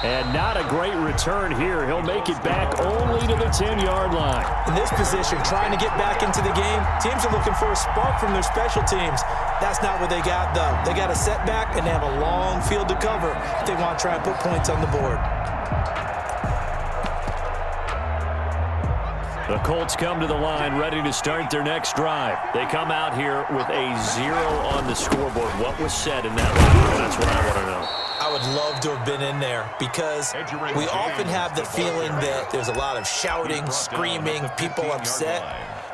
And not a great return here. He'll make it back only to the 10-yard line. In this position, trying to get back into the game, teams are looking for a spark from their special teams. That's not what they got, though. They got a setback, and they have a long field to cover if they want to try and put points on the board. The Colts come to the line ready to start their next drive. They come out here with a 0 on the scoreboard. What was said in that line? That's what I want to know. I would love to have been in there because we often have the feeling that there's a lot of shouting, screaming, people upset.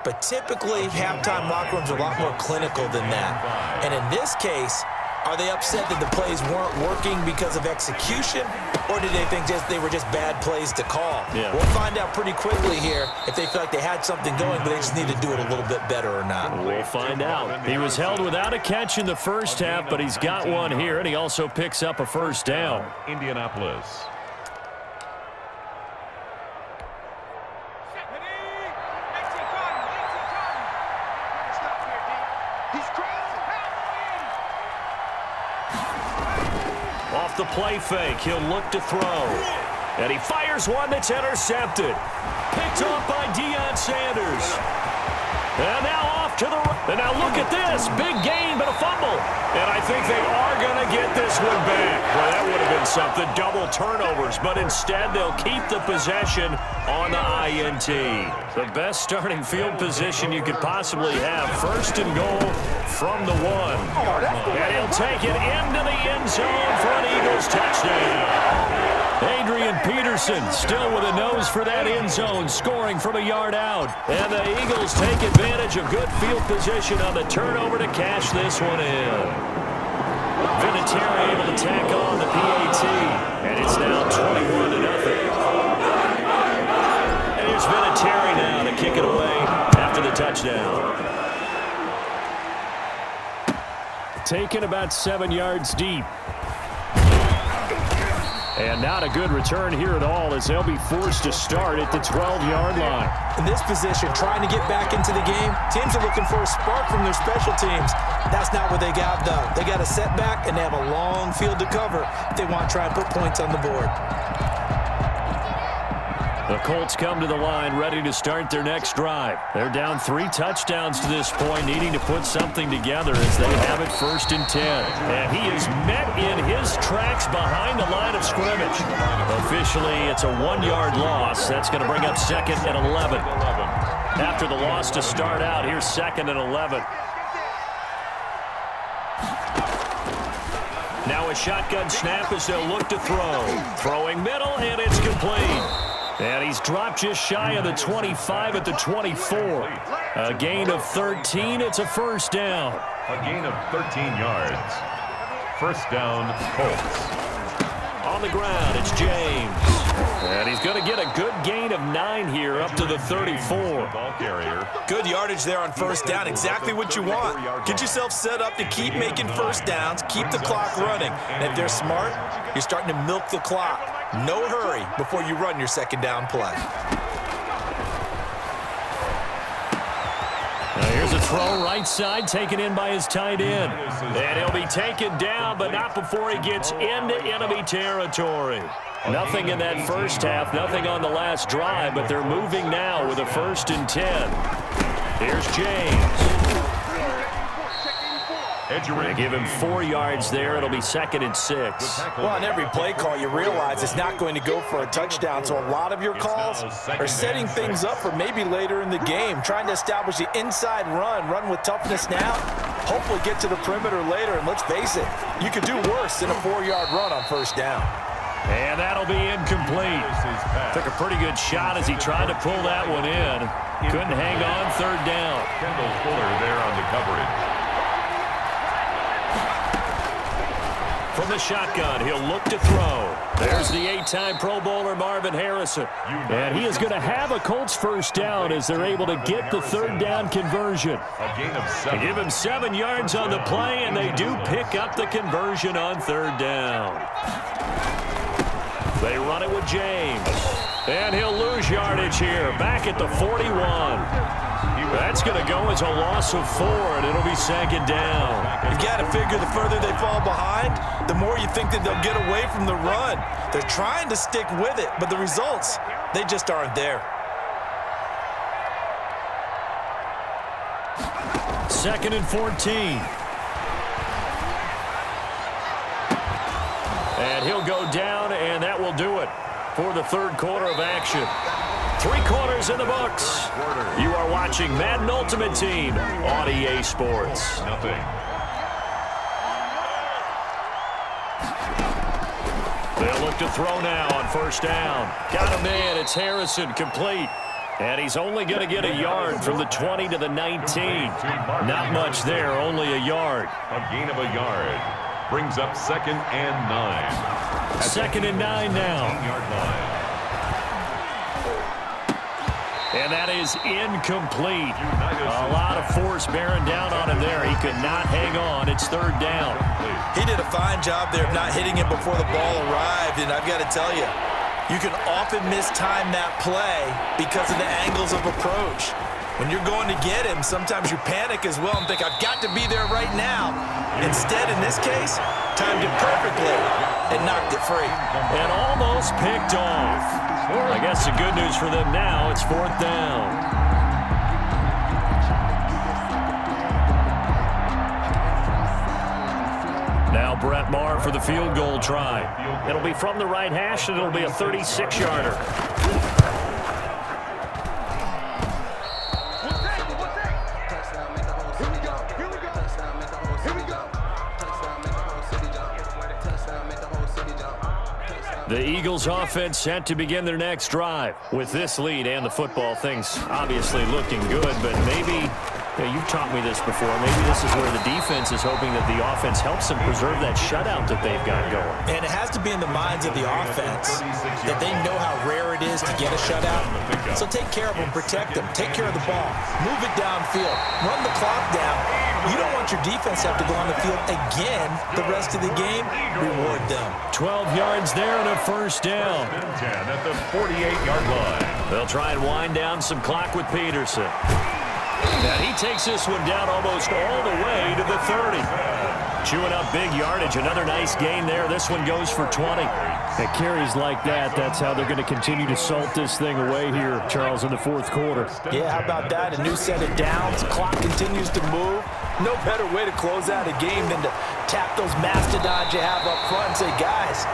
But typically, halftime locker rooms are a lot more clinical than that. And in this case, are they upset that the plays weren't working because of execution, or did they think they were just bad plays to call? Yeah. We'll find out pretty quickly here if they feel like they had something going, but they just need to do it a little bit better or not. We'll find out. He was held without a catch in the first half, but he's got one here, and he also picks up a first down. Indianapolis. Off the play fake, he'll look to throw. And he fires one that's intercepted. Picked off by Deion Sanders. And now off to the right. And now look at this. Big gain, but a fumble. And I think they are going to get this one back. Well, that would have been something. Double turnovers. But instead, they'll keep the possession on the INT. The best starting field position you could possibly have. First and goal from the 1. And he'll take it into the end zone for an Eagles touchdown. Adrian Peterson still with a nose for that end zone, scoring from a yard out. And the Eagles take advantage of good field position on the turnover to cash this one in. Vinatieri able to tack on the PAT, and it's now 21-0. And here's Vinatieri now to kick it away after the touchdown. Taken about 7 yards deep. And not a good return here at all as they'll be forced to start at the 12-yard line. In this position, trying to get back into the game, teams are looking for a spark from their special teams. That's not what they got, though. They got a setback, and they have a long field to cover if they want to try and put points on the board. The Colts come to the line ready to start their next drive. They're down 3 touchdowns to this point, needing to put something together as they have it 1st and 10. And he is met in his tracks behind the line of scrimmage. Officially, it's a 1-yard loss. That's going to bring up 2nd and 11. After the loss to start out, here's 2nd and 11. Now a shotgun snap as they'll look to throw. Throwing middle, and it's complete. And he's dropped just shy of the 25 at the 24. A gain of 13. It's a first down. A gain of 13 yards. First down, Colts. On the ground, it's James. And he's going to get a good gain of 9 here up to the 34. Ball carrier. Good yardage there on first down. Exactly what you want. Get yourself set up to keep making first downs, keep the clock running. And if they're smart, you're starting to milk the clock. No hurry before you run your second down play. Now here's a throw right side, taken in by his tight end. And he'll be taken down, but not before he gets into enemy territory. Nothing in that first half, nothing on the last drive, but they're moving now with a 1st and 10. Here's James. They give him 4 yards there. It'll be 2nd and 6. Well, on every play call, you realize it's not going to go for a touchdown, so a lot of your calls are setting things up for maybe later in the game, trying to establish the inside run with toughness now, hopefully get to the perimeter later, and let's face it, you could do worse than a 4-yard run on first down. And that'll be incomplete. Took a pretty good shot as he tried to pull that one in. Couldn't hang on 3rd down. Kendall Fuller there on the coverage. From the shotgun, he'll look to throw. There's the 8-time Pro Bowler Marvin Harrison. And he is going to have a Colts first down as they're able to get the 3rd down conversion. A gain of 7. They give him 7 yards on the play, and they do pick up the conversion on 3rd down. They run it with James. And he'll lose yardage here, back at the 41. That's going to go as a loss of 4, and it'll be second down. You've got to figure the further they fall behind, the more you think that they'll get away from the run. They're trying to stick with it, but the results, they just aren't there. Second and 14. And he'll go down, and that will do it for the third quarter of action. 3 quarters in the books. You are watching Madden Ultimate Team on EA Sports. They'll look to throw now on first down. Got him in. It's Harrison, complete. And he's only going to get a yard from the 20 to the 19. Not much there, only a yard. A gain of a yard brings up 2nd and 9. 2nd and 9 now. 10-yard line. And that is incomplete. A lot of force bearing down on him there. He could not hang on. It's third down. He did a fine job there of not hitting him before the ball arrived, and I've got to tell you, you can often mistime that play because of the angles of approach. When you're going to get him, sometimes you panic as well and think, I've got to be there right now. Instead, in this case, timed it perfectly and knocked it free. And almost picked off. I guess the good news for them now, it's 4th down. Now Brett Maher for the field goal try. It'll be from the right hash, and it'll be a 36-yarder. The Eagles offense set to begin their next drive. With this lead and the football, things obviously looking good, but maybe, you've taught me this before, maybe this is where the defense is hoping that the offense helps them preserve that shutout that they've got going. And it has to be in the minds of the offense that they know how rare it is to get a shutout. So take care of them, protect them, take care of the ball, move it downfield, run the clock down. You don't want your defense to have to go on the field again the rest of the game. Reward them. 12 yards there and a first down. 10 at the 48-yard line. They'll try and wind down some clock with Peterson. And he takes this one down almost all the way to the 30. Chewing up big yardage. Another nice gain there. This one goes for 20. At carries like that, that's how they're going to continue to salt this thing away here, Charles, in the fourth quarter. Yeah, how about that? A new set of downs. Clock continues to move. No better way to close out a game than to tap those mastodons you have up front and say, guys,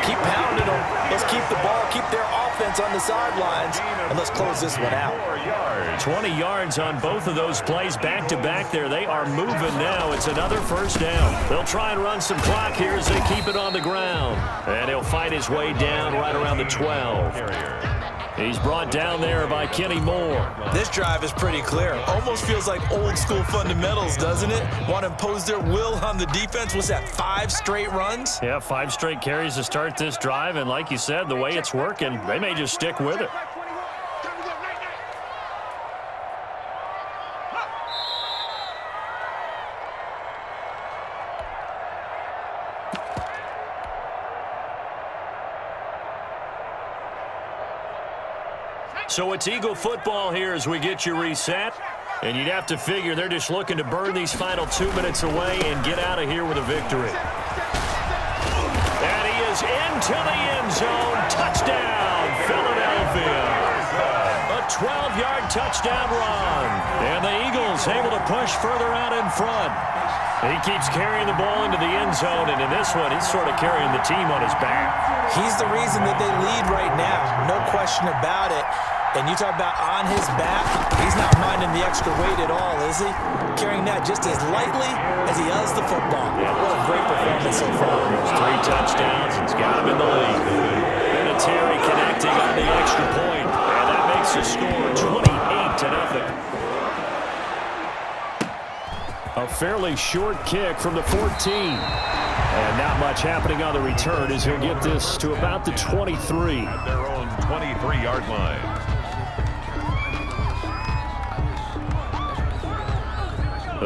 keep pounding them. Let's keep the ball, keep their offense on the sidelines, and let's close this one out. 20 yards on both of those plays back-to-back there. They are moving now. It's another first down. They'll try and run some clock here as they keep it on the ground. And he'll fight his way down right around the 12. He's brought down there by Kenny Moore. This drive is pretty clear. Almost feels like old school fundamentals, doesn't it? Want to impose their will on the defense. What's that, 5 straight runs? Yeah, 5 straight carries to start this drive. And like you said, the way it's working, they may just stick with it. So it's Eagle football here as we get you reset. And you'd have to figure they're just looking to burn these final 2 minutes away and get out of here with a victory. And he is into the end zone. Touchdown, Philadelphia. A 12-yard touchdown run. And the Eagles able to push further out in front. He keeps carrying the ball into the end zone, and in this one, he's sort of carrying the team on his back. He's the reason that they lead right now. No question about it. And you talk about on his back, he's not minding the extra weight at all, is he? Carrying that just as lightly as he does the football. Yeah, what a great performance so far. 3 touchdowns. He's got him in the lead. Vinatieri connecting on the extra point. And that makes the score 28-0. A fairly short kick from the 14. And not much happening on the return as he'll get this to about the 23. At their own 23-yard line.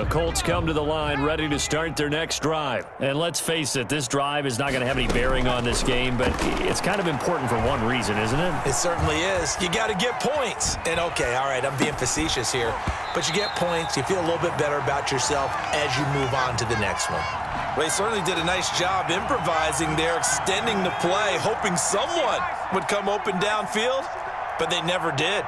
The Colts come to the line ready to start their next drive. And let's face it, this drive is not going to have any bearing on this game, but it's kind of important for one reason, isn't it? It certainly is. You got to get points. And okay, all right, I'm being facetious here, but you get points, you feel a little bit better about yourself as you move on to the next one. Well, he certainly did a nice job improvising there, extending the play, hoping someone would come open downfield, but they never did.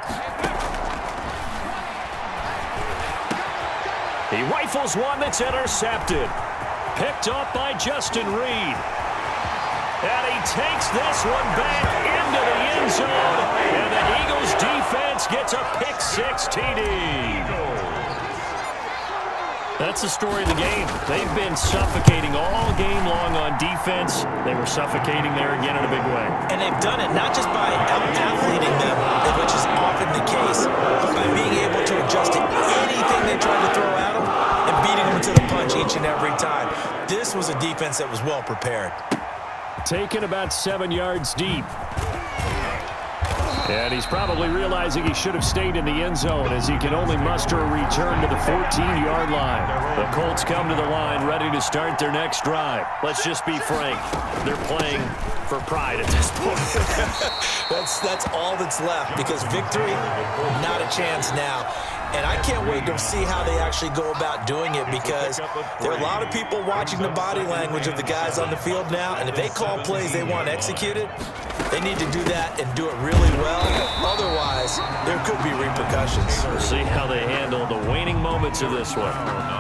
He rifles one that's intercepted. Picked up by Justin Reed. And he takes this one back into the end zone. And the Eagles defense gets a pick-6 TD. That's the story of the game. They've been suffocating all game long on defense. They were suffocating there again in a big way. And they've done it not just by out-athleting them, which is often the case, but by being able to adjust to anything they tried to throw at them and beating them to the punch each and every time. This was a defense that was well prepared. Taken about 7 yards deep. And he's probably realizing he should have stayed in the end zone as he can only muster a return to the 14-yard line. The Colts come to the line ready to start their next drive. Let's just be frank. They're playing for pride at this point. That's all that's left, because victory, not a chance now. And I can't wait to see how they actually go about doing it, because there are a lot of people watching the body language of the guys on the field now, and if they call plays they want executed, they need to do that and do it really well. Otherwise, there could be repercussions. We'll see how they handle the waning moments of this one.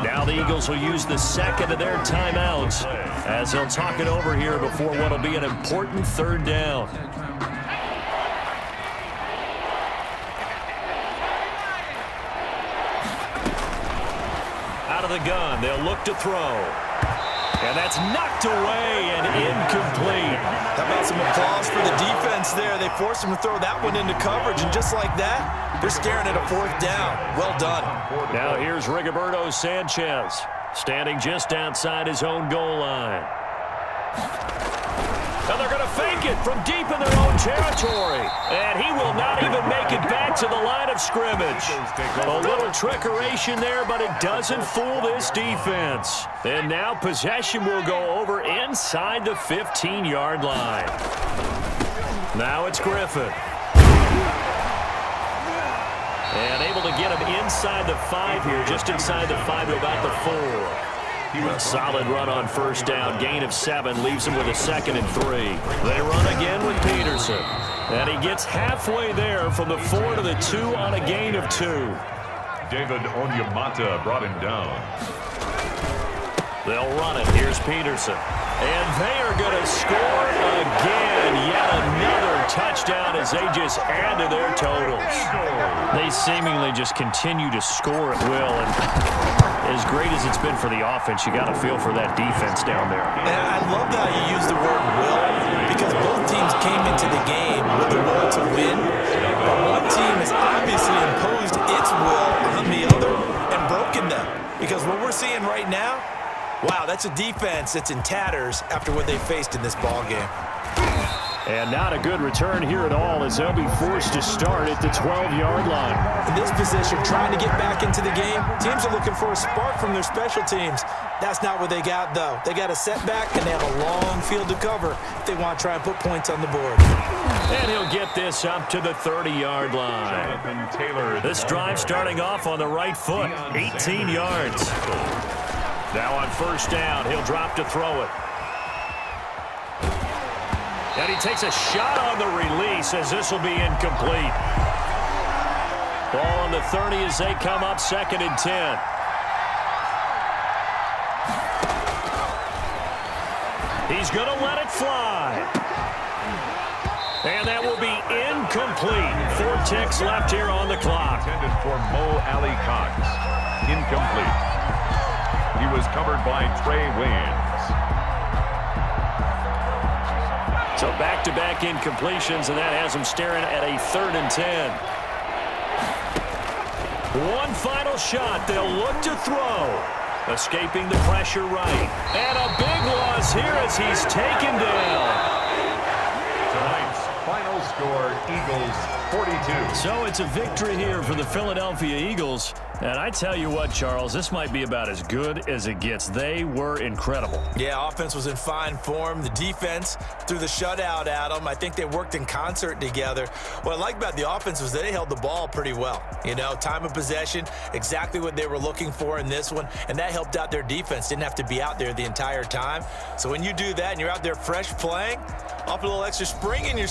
Now the Eagles will use the second of their timeouts as they'll talk it over here before what will be an important third down. Out of the gun, they'll look to throw. And that's knocked away and incomplete. How about some applause for the defense there? They forced him to throw that one into coverage, and just like that, they're staring at a fourth down. Well done. Now here's Rigoberto Sanchez, standing just outside his own goal line. And they're going to fake it from deep in their own territory. And he will not even make it back to the line of scrimmage. A little trickeration there, but it doesn't fool this defense. And now possession will go over inside the 15-yard line. Now it's Griffin. And able to get him inside the 5 here, just inside the 5 to about the 4. A solid run on first down, gain of 7, leaves him with a 2nd and 3. They run again with Peterson. And he gets halfway there from the 4 to the 2 on a gain of 2. David Onyemata brought him down. They'll run it. Here's Peterson. And they are going to score again. Yet another touchdown as they just add to their totals. They seemingly just continue to score at will. And as great as it's been for the offense, you got to feel for that defense down there. And I love how you use the word will, because both teams came into the game with the will to win. But one team has obviously imposed its will on the other and broken them. Because what we're seeing right now, wow, that's a defense that's in tatters after what they faced in this ball game. And not a good return here at all, as they'll be forced to start at the 12-yard line. In this position, trying to get back into the game, teams are looking for a spark from their special teams. That's not what they got, though. They got a setback, and they have a long field to cover if they want to try and put points on the board. And he'll get this up to the 30-yard line. This drive starting off on the right foot, 18 yards. Now on first down, he'll drop to throw it. And he takes a shot on the release as this will be incomplete. Ball on the 30 as they come up 2nd and 10. He's going to let it fly. And that will be incomplete. 4 ticks left here on the clock. Intended for Mo Alley Cox. Incomplete. He was covered by Trey Waynes. So back-to-back incompletions, and that has him staring at a 3rd and 10. One final shot. They'll look to throw. Escaping the pressure right. And a big loss here as he's taken down. Tonight's final score, Eagles 42. So it's a victory here for the Philadelphia Eagles. And I tell you what, Charles, this might be about as good as it gets. They were incredible. Yeah, offense was in fine form. The defense threw the shutout at them. I think they worked in concert together. What I like about the offense was they held the ball pretty well. You know, time of possession, exactly what they were looking for in this one, and that helped out their defense. Didn't have to be out there the entire time. So when you do that and you're out there fresh playing, off a little extra spring in your